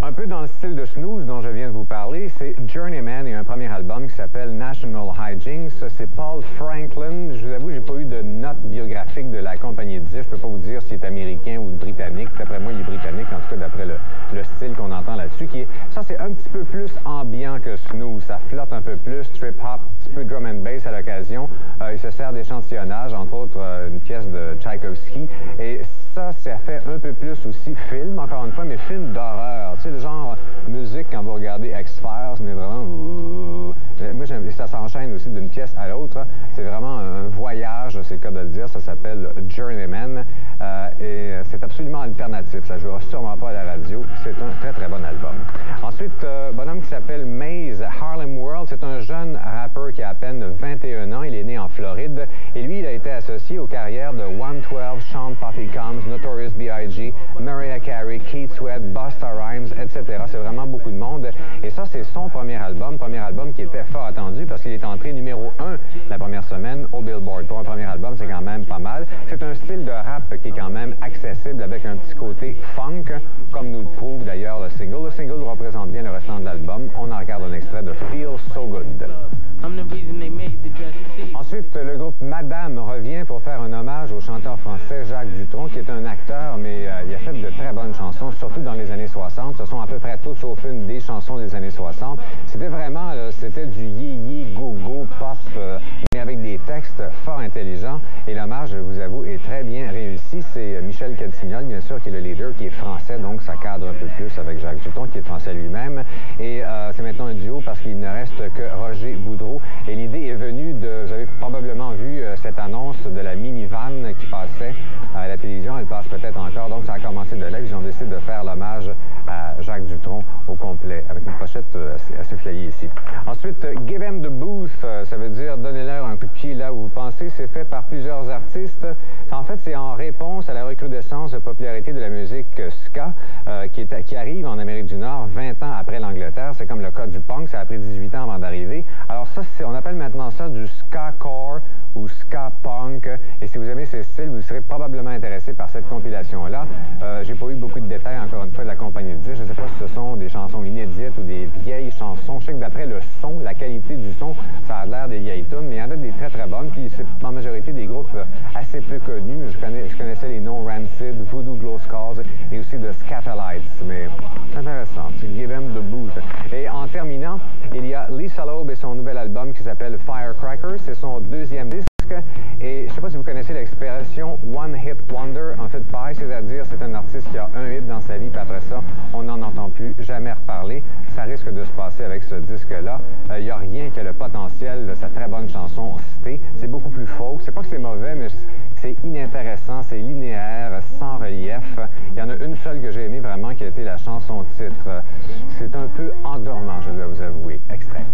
Un peu dans le style de Snooze dont je viens de vous parler, c'est Journeyman et un premier album qui s'appelle National Hijinks. C'est Paul Franklin. Je vous avoue, j'ai pas eu de note biographique de la compagnie de disques. Je peux pas vous dire s'il est américain ou britannique. D'après moi, il est britannique, en tout cas d'après le style qu'on entend là-dessus. Ça, c'est un petit peu plus ambiant que Snooze. Ça flotte un peu plus, trip-hop, un petit peu drum and bass à l'occasion. Il se sert d'échantillonnage, entre autres une pièce de Tchaïkovski. Et ça fait un peu plus aussi film, encore une fois, mais film d'horreur. Tu sais, le genre musique, quand vous regardez X-Files, mais vraiment... Moi, ça s'enchaîne aussi d'une pièce à l'autre. C'est vraiment un voyage, c'est le cas de le dire. Ça s'appelle Journeyman. Et c'est absolument alternatif. Ça ne jouera sûrement pas à la radio. C'est un très, très bon album. Ensuite, bonhomme qui s'appelle Maze Harlem World. C'est un jeune rappeur qui a à peine 21 ans. Il est né en Floride. Et lui, il a été associé aux carrières de 112, Sean Puffy Combs, Notorious B.I.G., Mariah Carey, Keith Sweat, Busta Rhymes, etc. C'est vraiment beaucoup de monde. Et ça, c'est son premier album qui était fort attendu parce qu'il est entré numéro 1 la première semaine au Billboard. Pour un premier album, c'est quand même pas mal. C'est un style de rap qui est quand même accessible avec un petit côté funk, comme nous le prouve d'ailleurs le single. Le single représente bien le restant de l'album. On en regarde un extrait de Feel So Good. Ensuite, le groupe Madame revient pour faire un hommage au chanteur français Jacques Dutronc, qui est un acteur, mais il a fait de très bonnes chansons, surtout dans les années 60. Ce sont à peu près toutes, sauf une, des chansons des années 60. C'était vraiment, c'était du yé-yé, go-go, pop, mais avec des textes fort intelligents. Et l'hommage, je vous avoue, est très bien réussi. C'est Michel Catignol, bien sûr, qui est le leader, qui est français, donc ça cadre un peu plus avec Jacques Dutronc, qui est français lui-même. Et c'est maintenant un duo parce qu'il ne reste que Roger Boudreau. Et l'idée est venue de... Vous avez probablement vu cette annonce de la minivan qui passait à la télévision. Elle passe peut-être encore. Donc, ça a commencé de là. Ils ont décidé de faire l'hommage à Jacques Dutronc au complet, avec une pochette assez flyée ici. Ensuite, Give Them the Booth, ça veut dire donnez-leur un coup de pied là où vous pensez. C'est fait par plusieurs artistes. En fait, c'est en réponse à la recrudescence de popularité de la musique ska qui arrive en Amérique du Nord 20 ans après l'Angleterre. C'est comme le cas du punk. Ça a pris 18 ans avant d'arriver. Alors ça, on appelle maintenant ça du ska-core ou ska-punk. Et si vous aimez ces styles, vous serez probablement intéressé par cette compilation-là. J'ai pas eu beaucoup de détails, encore une fois, de la compagnie de disques. Je ne sais pas si ce sont des chansons inédites ou des vieilles chansons. Je sais que d'après le son, la qualité du son, ça a l'air des vieilles tunes, mais il y en a des très, très bonnes. Puis c'est en majorité des groupes assez peu connus. Je connaissais les noms Rancid, Voodoo Glow Skulls et aussi de Scatalites. Mais c'est intéressant. C'est Give Them the Booth. Et en terminant, il y a Lisa Loeb et son nouvel album qui s'appelle Firecracker. C'est son deuxième disque. Et je ne sais pas si vous connaissez l'expression One Hit Wonder. En fait, pareil, c'est-à-dire c'est un artiste qui a un hit dans sa vie, puis après ça, on n'en entend plus jamais reparler. Ça risque de se passer avec ce disque-là. Il n'y a rien qui a le potentiel de sa très bonne chanson Cité. C'est beaucoup plus folk. C'est pas que c'est mauvais, mais c'est inintéressant, c'est linéaire, sans relief. Il y en a une seule que j'ai aimée vraiment, qui a été la chanson titre. C'est un peu endormant, je dois vous avouer. Extrait.